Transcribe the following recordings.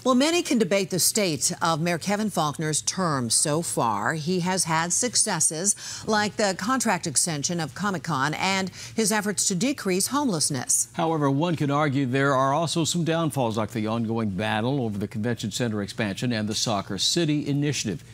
Well, many can debate the state of Mayor Kevin Faulconer's term so far. He has had successes like the contract extension of Comic-Con and his efforts to decrease homelessness. However, one could argue there are also some downfalls, like the ongoing battle over the convention center expansion and the Soccer City initiative.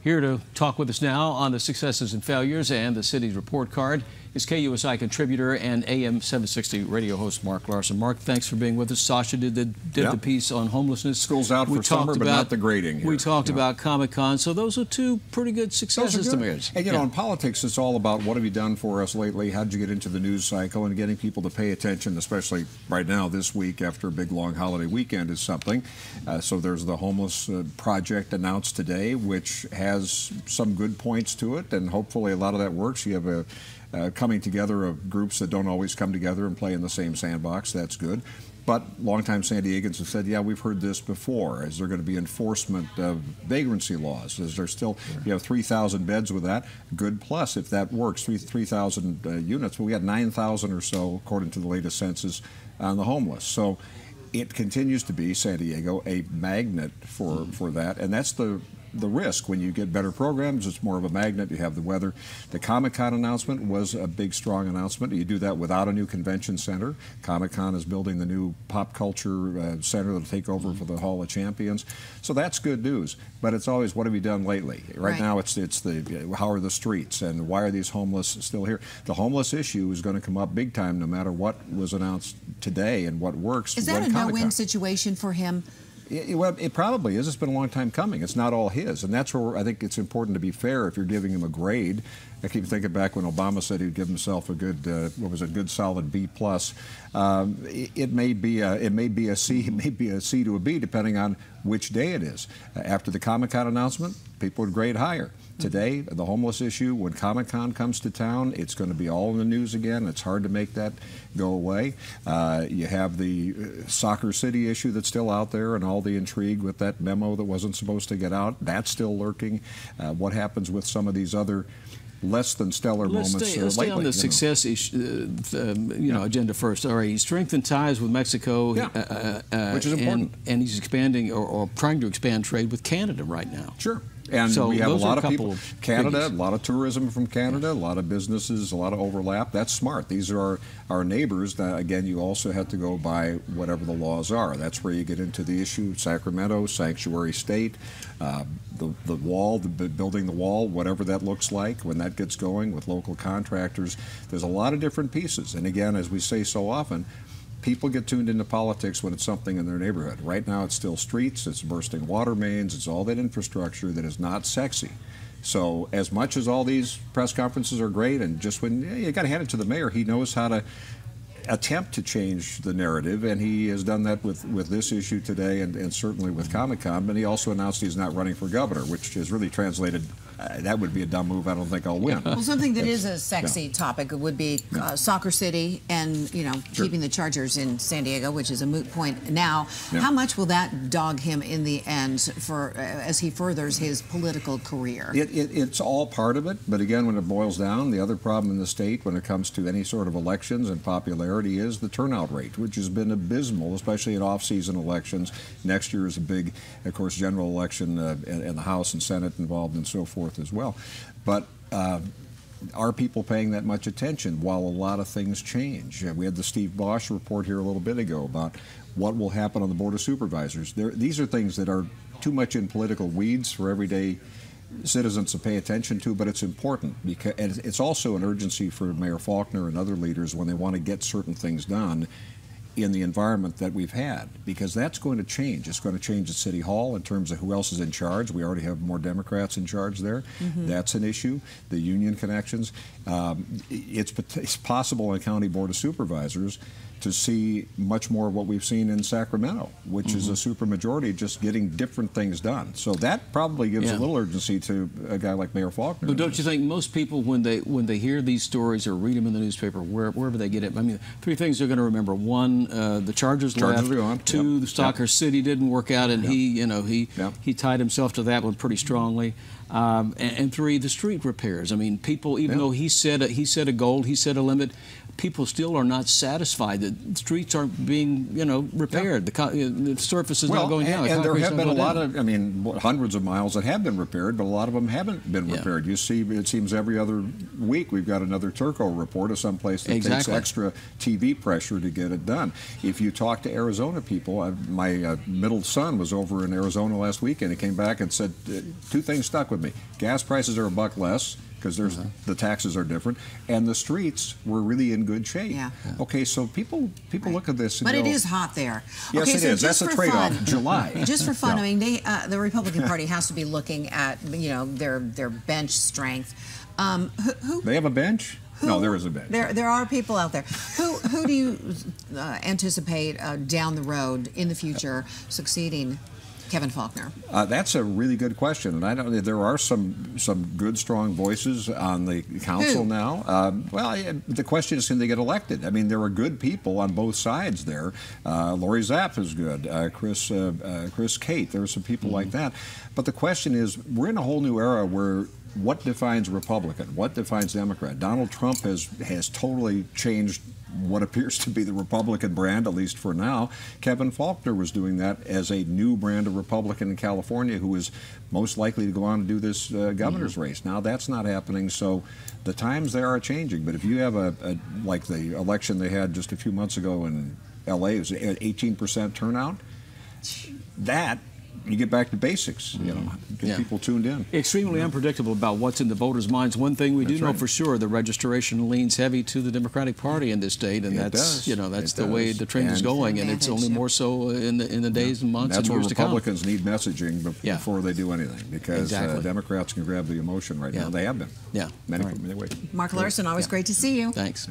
Here to talk with us now on the successes and failures and the city's report card is KUSI contributor and AM 760 radio host Mark Larson. Mark, thanks for being with us. Sasha did the piece on homelessness. School's out for summer, but not the grading here. We talked about Comic-Con, so those are two pretty good successes to mayors. And in politics, it's all about what have you done for us lately? How did you get into the news cycle? And getting people to pay attention, especially right now this week after a big long holiday weekend is something. So there's the homeless project announced today, which has some good points to it, and hopefully a lot of that works. You have a coming together of groups that don't always come together and play in the same sandbox. That's good. But longtime San Diegans have said, yeah, we've heard this before. Is there going to be enforcement of vagrancy laws? Is there still, 3,000 beds with that? Good plus if that works, 3,000 units. Well, we got 9,000 or so, according to the latest census, on the homeless. So it continues to be, San Diego, a magnet for that. And that's the risk. When you get better programs, it's more of a magnet. You have the weather. The Comic-Con announcement was a big, strong announcement. You do that without a new convention center. Comic-Con is building the new pop culture center that will take over for the Hall of Champions. So that's good news. But it's always, what have you done lately? Right now, it's the how are the streets and why are these homeless still here? The homeless issue is going to come up big time no matter what was announced today and what works. Is that a no-win situation for him? Well, it probably is. It's been a long time coming. It's not all his, and that's where I think it's important to be fair. If you're giving him a grade, I keep thinking back when Obama said he'd give himself a good, good solid B+. It may be a C, it may be a C to a B, depending on which day it is. After the Comic-Con announcement, people would grade higher. Today, the homeless issue, when Comic-Con comes to town, it's going to be all in the news again. It's hard to make that go away. You have the Soccer City issue that's still out there and all the intrigue with that memo that wasn't supposed to get out. That's still lurking. What happens with some of these other less than stellar moments let's lately? Stay on the success issue, agenda first. All right, he strengthened ties with Mexico, which is important. And he's expanding or trying to expand trade with Canada right now. Sure. And so we have a lot of people, Canada, a lot of tourism from Canada, a lot of businesses, a lot of overlap. That's smart. These are our neighbors. Again, you also have to go by whatever the laws are. That's where you get into the issue. Sacramento, sanctuary state, the wall, building the wall, whatever that looks like when that gets going with local contractors. There's a lot of different pieces. And again, as we say so often, people get tuned into politics when it's something in their neighborhood. Right now it's still streets, it's bursting water mains, it's all that infrastructure that is not sexy. So as much as all these press conferences are great, and just when you got to hand it to the mayor, he knows how to attempt to change the narrative, and he has done that with this issue today and certainly with Comic-Con. But he also announced he's not running for governor, which is really translated, that would be a dumb move. I don't think I'll win. Well, something that is a sexy topic would be Soccer City and, keeping the Chargers in San Diego, which is a moot point now. How much will that dog him in the end as he furthers his political career? It's all part of it, but again, when it boils down, the other problem in the state when it comes to any sort of elections and popularity is the turnout rate, which has been abysmal, especially in off-season elections. Next year is a big, of course, general election and the House and Senate involved and so forth as well. But are people paying that much attention while a lot of things change? We had the Steve Bosch report here a little bit ago about what will happen on the Board of Supervisors. These are things that are too much in political weeds for everyday citizens to pay attention to, but it's important because it's also an urgency for Mayor Faulconer and other leaders when they want to get certain things done in the environment that we've had, because that's going to change. It's going to change at City Hall in terms of who else is in charge. We already have more Democrats in charge there. That's an issue. The union connections. It's possible in County Board of Supervisors to see much more of what we've seen in Sacramento, which is a supermajority just getting different things done. So that probably gives a little urgency to a guy like Mayor Faulconer. But don't you think most people, when they hear these stories or read them in the newspaper, wherever they get it, I mean, three things they're going to remember: one, the Chargers left; two, the Soccer City didn't work out, and he tied himself to that one pretty strongly. And three, the street repairs. I mean, people, even though he set a goal, he set a limit, people still are not satisfied that streets aren't being, repaired. The surface is not going down. And there have been a lot of, hundreds of miles that have been repaired, but a lot of them haven't been repaired. You see, it seems every other week we've got another Turco report of someplace that takes extra TV pressure to get it done. If you talk to Arizona people, my middle son was over in Arizona last weekend. He came back and said, two things stuck with me. Gas prices are $1 less, because the taxes are different, and the streets were really in good shape. Yeah. Okay, so people look at this and but go, it is hot there. Yes, okay, it so is. That's a trade-off. July. Just for fun, the Republican Party has to be looking at their bench strength. They have a bench? No, there is a bench. There are people out there. Who do you anticipate down the road in the future succeeding Kevin Faulconer? That's a really good question, and there are some good, strong voices on the council now. The question is, can they get elected? There are good people on both sides there. Lori Zapp is good. Chris Kate. There are some people like that. But the question is, we're in a whole new era where what defines Republican? What defines Democrat? Donald Trump has totally changed what appears to be the Republican brand, at least for now. Kevin Faulconer was doing that as a new brand of Republican in California who is most likely to go on to do this governor's race. Now that's not happening, so the times there are changing. But if you have like the election they had just a few months ago in L.A., it was an 18% turnout, you get back to basics, get people tuned in. Extremely unpredictable about what's in the voters' minds. One thing we do know for sure, the registration leans heavy to the Democratic Party in this state, and that's the way the trend is going, and it's only more so in the days and months and years to come. That's where Republicans need messaging before they do anything, because Democrats can grab the emotion right now. They have been. Yeah. Many ways. Mark Larson, always great to see you. Thanks.